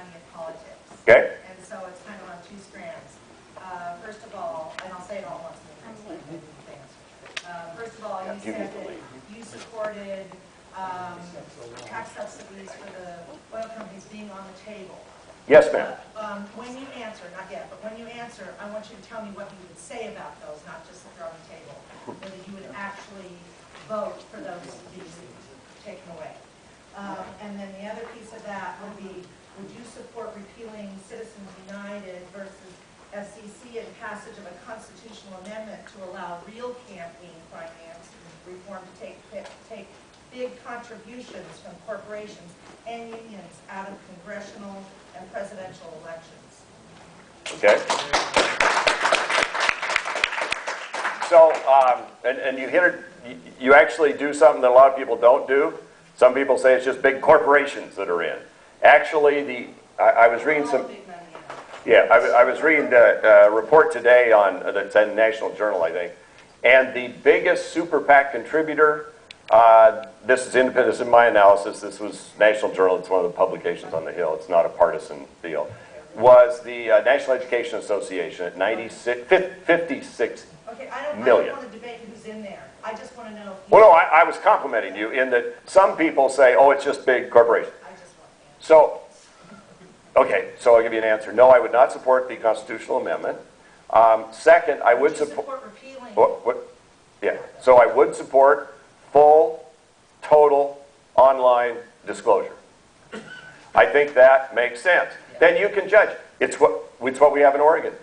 money in politics. Okay. And so it's kind of on two strands. First of all, and I'll say it all once. First of all, you said that you supported tax subsidies for the oil companies being on the table. Yes, ma'am. When you answer, not yet, but when you answer, I want you to tell me what you would say about those, not just that they're on the table, whether you would actually vote for those to be taken away. And then the other piece of that would be, would you support repealing Citizens United versus FCC and passage of a constitutional amendment to allow real campaign finance reform to take big contributions from corporations and unions out of congressional and presidential elections? Okay. So, and you hit it, you actually do something that a lot of people don't do. Some people say it's just big corporations that are in. Actually, I was reading some... Yeah, I was reading a report today on that's in National Journal, I think, and the biggest super PAC contributor, this is independent, this is my analysis, this was National Journal, it's one of the publications on the Hill, it's not a partisan deal, was the National Education Association at 56 Okay, I don't want to debate who's in there. I just want to know if you... Well, no, I was complimenting you in that some people say, oh, it's just big corporations. I just want to answer. So, okay, so I'll give you an answer. No, I would not support the constitutional amendment. Second, I would support repealing. Yeah, so I would support full, total online disclosure. I think that makes sense. Yeah. Then you can judge. It's what we have in Oregon.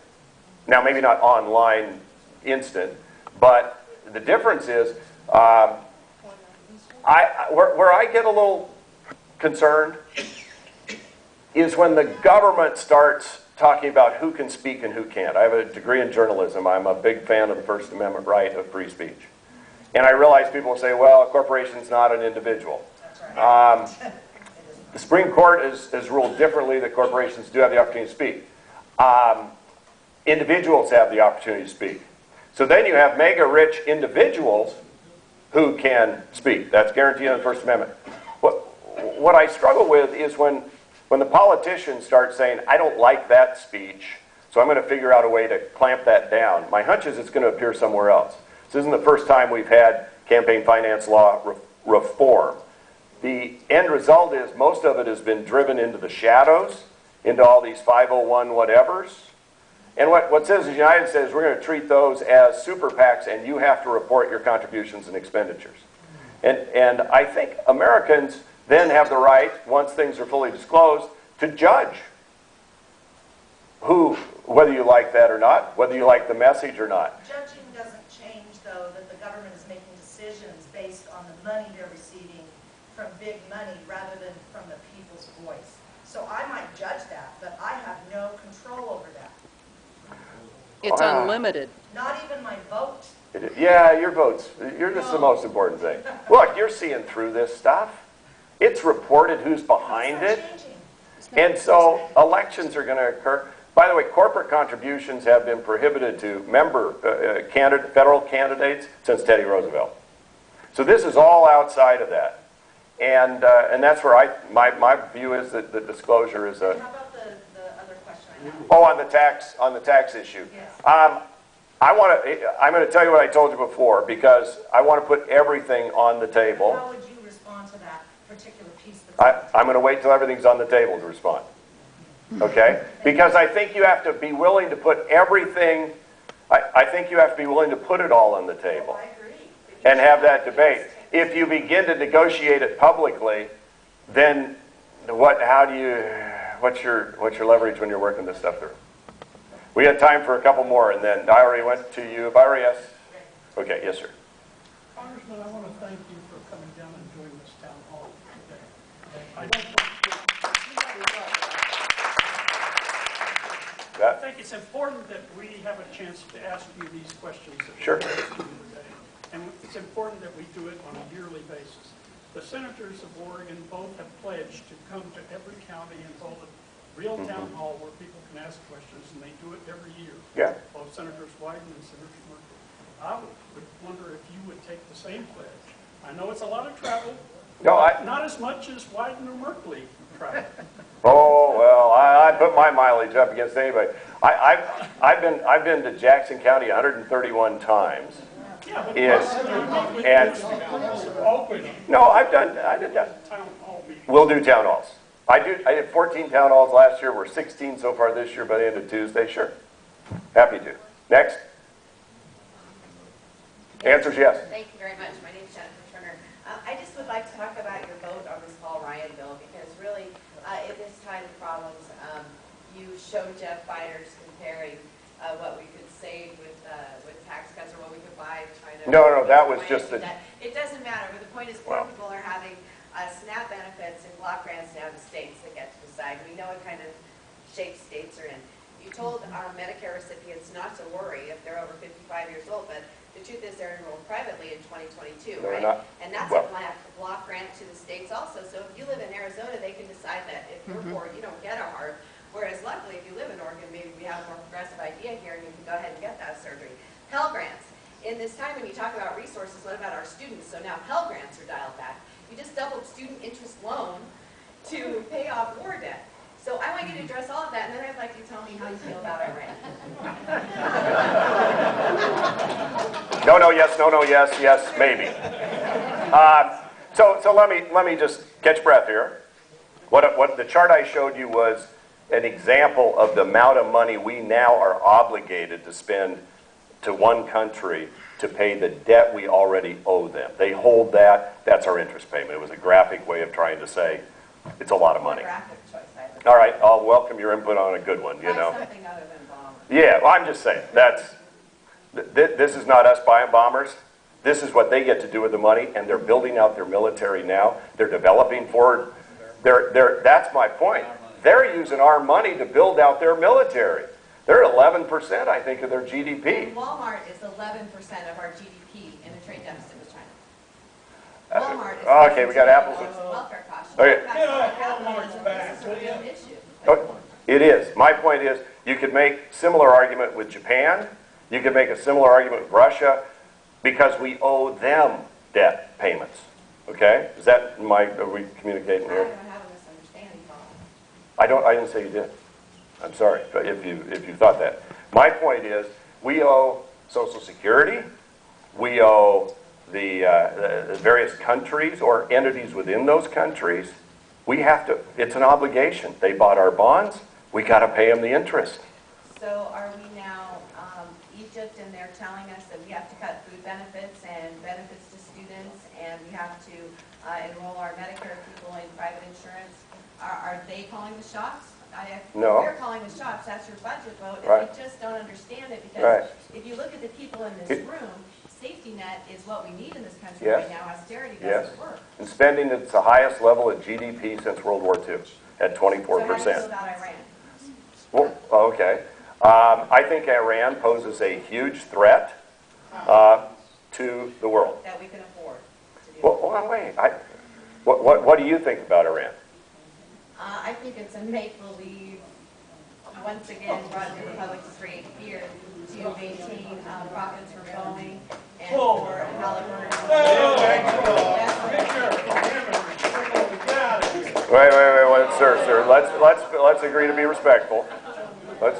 Now, maybe not online instant, but the difference is where I get a little concerned is when the government starts talking about who can speak and who can't. I have a degree in journalism. I'm a big fan of the First Amendment right of free speech. And I realize people will say, well, a corporation's not an individual. That's right. The Supreme Court has ruled differently that corporations do have the opportunity to speak. Individuals have the opportunity to speak. So then you have mega-rich individuals who can speak. That's guaranteed in the First Amendment. What I struggle with is when the politicians start saying, I don't like that speech, so I'm going to figure out a way to clamp that down. My hunch is it's going to appear somewhere else. This isn't the first time we've had campaign finance law reform. The end result is most of it has been driven into the shadows, into all these 501 whatevers. And what Citizens United says, we're going to treat those as super PACs and you have to report your contributions and expenditures. And I think Americans then have the right, once things are fully disclosed, to judge whether you like that or not, whether you like the message or not. Judging doesn't change, though, that the government is making decisions based on the money they're receiving from big money rather than from the people's voice. So I might judge that, but I have no control over that. It's unlimited. Not even my vote. Yeah, your votes. You're just the most important thing. Look, you're seeing through this stuff. It's reported who's behind it. And so elections are going to occur. By the way, corporate contributions have been prohibited to federal candidates since Teddy Roosevelt. So this is all outside of that. And that's where my view is that the disclosure is a... How about the other question I have? Oh, on the tax issue. Yes. I'm going to tell you what I told you before because I want to put everything on the table. How would you respond to that particular piece? I'm going to wait till everything's on the table to respond. Okay? Because I think you have to be willing to put everything, I think you have to be willing to put it all on the table. I agree. And have that debate. If you begin to negotiate it publicly, then what's your leverage when you're working this stuff through? We had time for a couple more, and then I already went to you. Byron, yes? Okay, yes, sir. Congressman, I want to thank you for coming down and joining this town hall today. I think it's important that we have a chance to ask you these questions that Sure. we're asking you today. And it's important that we do it on a yearly basis. The senators of Oregon both have pledged to come to every county and hold a real town hall where people can ask questions, and they do it every year. Yeah. Both Senators Wyden and Senator Merkley. I would wonder if you would take the same pledge. I know it's a lot of travel. No, not as much as Wyden or Merkley travel. Oh, well, I'd put my mileage up against anybody. I've been to Jackson County 131 times. Yeah, but open No, I did that. town hall meeting. We'll do town halls. I did 14 town halls last year. We're 16 so far this year by the end of Tuesday. Sure. Happy to. Next. Answer's yes. Thank you very much. My name is Jennifer Turner. I just would like to talk about your vote on this Paul Ryan bill, because really, in this time of problems, you showed Jeff Fighters comparing what we could save with tax cuts or what we could buy trying to... No, that was just the... It doesn't matter, but the point is poor people are having SNAP benefits and block grants now to states that get to decide. We know what kind of shape states are in. You told our Medicare recipients not to worry if they're over 55 years old, but the truth is they're enrolled privately in 2022, No, right? not- And that's well- a block grant to the states also. So if you live in Arizona, they can decide that if you're poor, you don't get a heart. Whereas luckily, if you live in Oregon, maybe we have a more progressive idea here and you can go ahead and get that surgery. Pell Grants. In this time when you talk about resources, what about our students? So now Pell Grants are dialed back. You just doubled student interest loan to pay off war debt. So I want you to address all of that, and then I'd like you to tell me how you feel about Iran. No, yes, maybe. So let me just catch breath here. What the chart I showed you was an example of the amount of money we now are obligated to spend to one country to pay the debt we already owe them. They hold that. That's our interest payment. It was a graphic way of trying to say it's a lot of money. Graphic choice, I would. All right, I'll welcome your input on a good one, you know. Try something other than bomb. Yeah, well, I'm just saying, this is not us buying bombers. This is what they get to do with the money, and they're building out their military now. They're developing forward. That's my point. They're using our money to build out their military. They're 11%, I think, of their GDP. Walmart is 11% of our GDP in a trade deficit with China. Walmart is... Okay, we got apples. Welfare costs. Okay. Walmart's back, This is a real issue. Oh, it is. My point is, you could make similar argument with Japan. You could make a similar argument with Russia, because we owe them debt payments. Okay? Are we communicating I here? don't have a misunderstanding, Paul. I didn't say you did. I'm sorry if you thought that. My point is, we owe Social Security, we owe the various countries or entities within those countries. We have to, it's an obligation. They bought our bonds, we got to pay them the interest. So are we now Egypt, and they're telling us that we have to cut food benefits and benefits to students, and we have to enroll our Medicare people in private insurance? Are they calling the shots? No. We're calling the shots. That's your budget vote, and Right. we just don't understand it, because Right. if you look at the people in this room, safety net is what we need in this country Yes. right now. Austerity Yes. doesn't work. And spending at the highest level of GDP since World War II, at 24%. So how do you feel about Iran? Well, okay. I think Iran poses a huge threat to the world. That we can afford to do. Well, wait. What do you think about Iran? I think it's a make-believe, once again, brought the public to create fear to maintain profits for Boeing and for Wait, sir. Let's agree to be respectful. Let's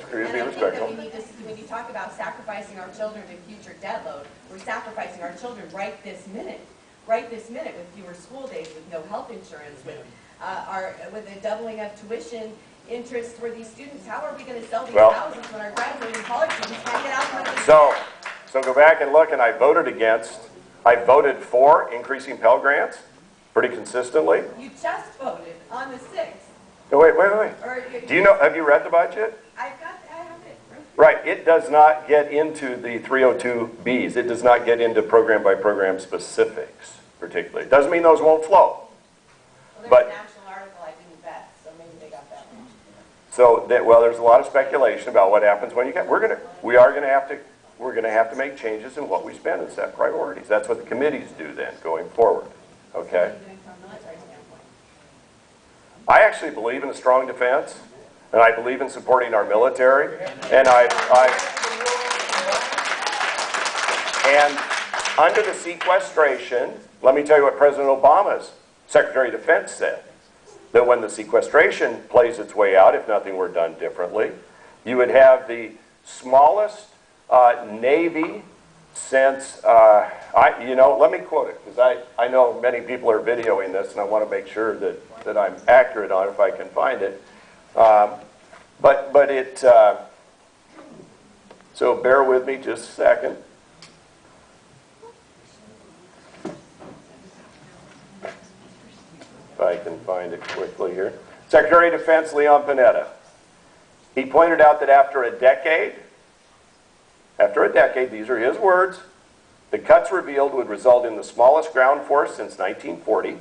agree to be And I think that respectful. we need to, when you talk about sacrificing our children to future debt load, we're sacrificing our children right this minute with fewer school days, with no health insurance, with the doubling of tuition interest for these students. How are we going to sell these houses when our graduating college students can't get out from under the So go back and look, and I voted for increasing Pell Grants pretty consistently. You just voted on the 6th. No, wait. Or Have you read the budget? I have it. Right, it does not get into the 302Bs. It does not get into program by program specifics particularly. It doesn't mean those won't flow. Well, there's But- a national article I didn't vet, so maybe they got that wrong. So there's a lot of speculation about what happens when you get. We're going to have to make changes in what we spend and set priorities. That's what the committees do then going forward. What are Okay. you doing from a military standpoint? I actually believe in a strong defense, and I believe in supporting our military, and and under the sequestration, let me tell you what President Obama's Secretary of Defense said. that when the sequestration plays its way out, if nothing were done differently, you would have the smallest Navy since, let me quote it, because I know many people are videoing this, and I want to make sure that I'm accurate on it if I can find it. But it, so bear with me just a second. If I can find it quickly here. Secretary of Defense Leon Panetta. He pointed out that after a decade, these are his words, the cuts revealed would result in the smallest ground force since 1940,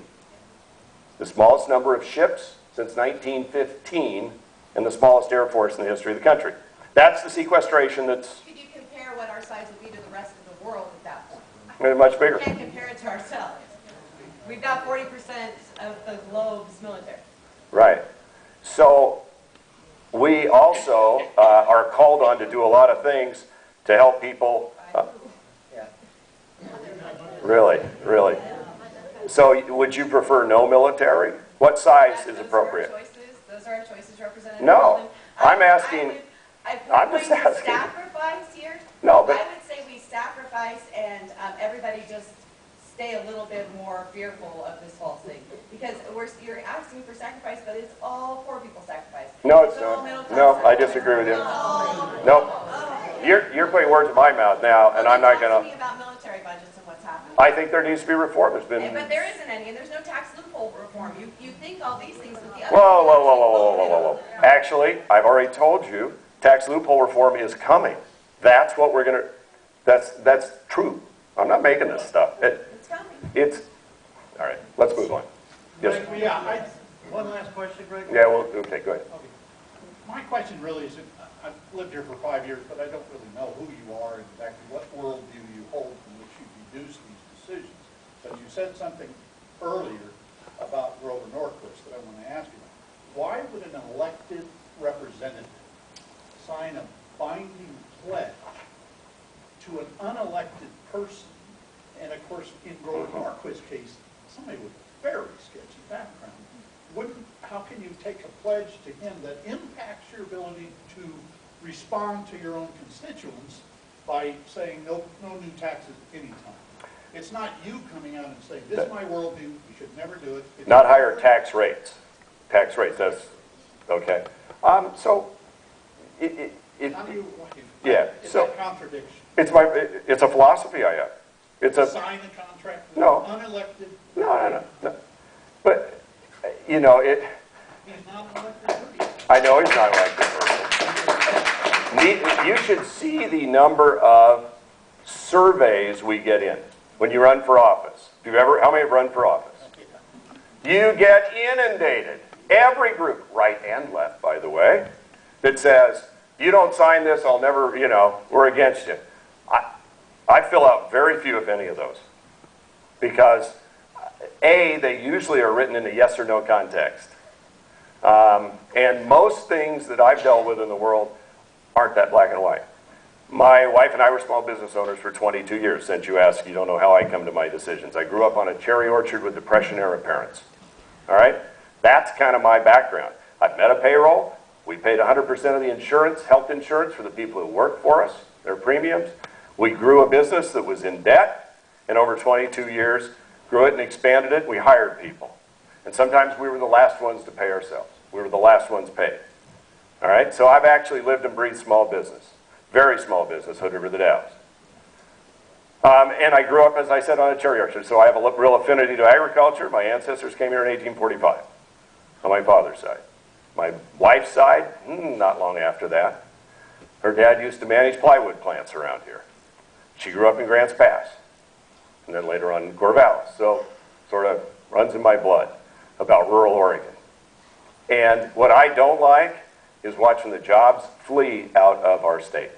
the smallest number of ships since 1915, and the smallest air force in the history of the country. That's the sequestration that's Could you compare what our size would be to the rest of the world at that point? much bigger. We can't compare it to ourselves. We've got 40% of the globe's military. Right. So we also are called on to do a lot of things to help people. Really? So would you prefer no military? What size is appropriate? Those are our choices, Representative. No, Golden. I'm asking. I'm just going to asking. sacrifice here. No, but I would say we sacrifice and everybody just stay a little bit more fearful of this whole thing. Because you're asking for sacrifice, but it's all poor people sacrifice. No, it's all not. middle-class No, I sacrifice. disagree with you. No. Nope. You're putting words in my mouth now, and I'm not Talk to going me to. about military budgets and what's happening. I think there needs to be reform. There's been. But there isn't any, and there's no tax loophole reform. You think all these things, but the other. Whoa. Actually, I've already told you, tax loophole reform is coming. That's what we're going to, that's true. I'm not making this stuff. It's coming. All right, let's move on. Yes, Greg, yeah, one last question, Greg? yeah, well, okay, go ahead. Okay. My question really is, I've lived here for 5 years, but I don't really know who you are and exactly what worldview you hold from which you deduce these decisions. But you said something earlier about Grover Norquist that I want to ask you about. Why would an elected representative sign a binding pledge to an unelected person? And of course, in Grover Norquist's case, somebody with a very sketchy background. How can you take a pledge to him that impacts your ability to respond to your own constituents by saying no new taxes anytime? It's not you coming out and saying, this is my worldview, you should never do it. It's Not higher tax rates. Tax rates, that's, okay. So, How do you, yeah, it's so- a contradiction. it's a philosophy I have. It's a, Sign a contract with No. an unelected, no. But, you know, he's not an elected person. I know he's not elected person. You should see the number of surveys we get in when you run for office. How many have run for office? You get inundated. Every group, right and left, by the way, that says, you don't sign this, I'll never, we're against you. I fill out very few, if any, of those. Because, A, they usually are written in a yes or no context. And most things that I've dealt with in the world aren't that black and white. My wife and I were small business owners for 22 years. Since you asked, you don't know how I come to my decisions. I grew up on a cherry orchard with Depression-era parents. All right? That's kind of my background. I've met a payroll. We paid 100% of the insurance, health insurance for the people who work for us, their premiums. We grew a business that was in debt, and over 22 years, grew it and expanded it. We hired people. And sometimes we were the last ones to pay ourselves. We were the last ones paid. All right? So I've actually lived and breathed small business. Very small business, Hood River, the Dalles. And I grew up, as I said, on a cherry orchard, so I have a real affinity to agriculture. My ancestors came here in 1845 on my father's side. My wife's side, not long after that. Her dad used to manage plywood plants around here. She grew up in Grants Pass, and then later on in Corvallis. So sort of runs in my blood about rural Oregon. And what I don't like is watching the jobs flee out of our state,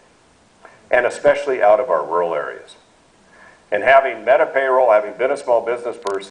and especially out of our rural areas. And having met a payroll, having been a small business person,